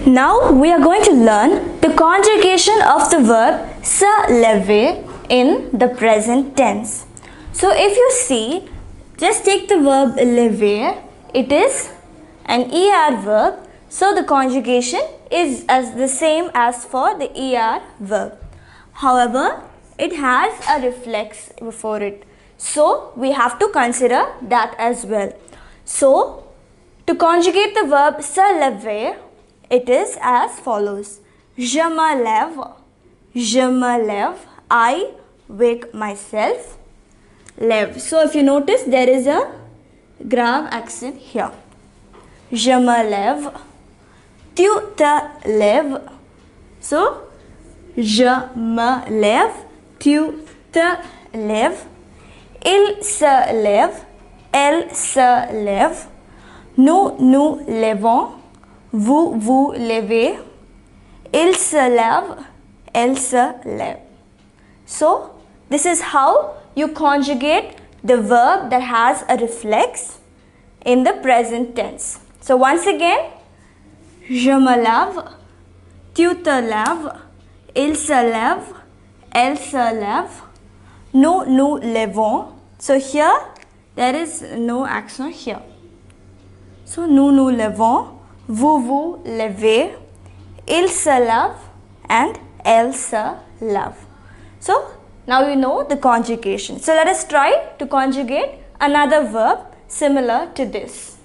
Now we are going to learn the conjugation of the verb se lever in the present tense. So if you see, just take the verb lever. It is an ER verb. So the conjugation is as the same as for the ER verb. However, it has a reflex before it. So we have to consider that as well. So to conjugate the verb se lever, it is as follows. Je me lève, I wake myself. Lève. So if you notice, there is a grave accent here. Je me lève, tu te lèves. So je me lève, tu te lèves. Il se lève, elle se lève. Nous nous lèvons, vous vous levez. Il se lève, elle se lève. So this is how you conjugate the verb that has a reflex in the present tense. So once again, je me lève, tu te lèves, il se lève, elle se lève. Nous nous lèvons. So here there is no accent here. So nous nous lèvons, vous vous levez, il se lève and elle se lève. So now you know the conjugation. So let us try to conjugate another verb similar to this.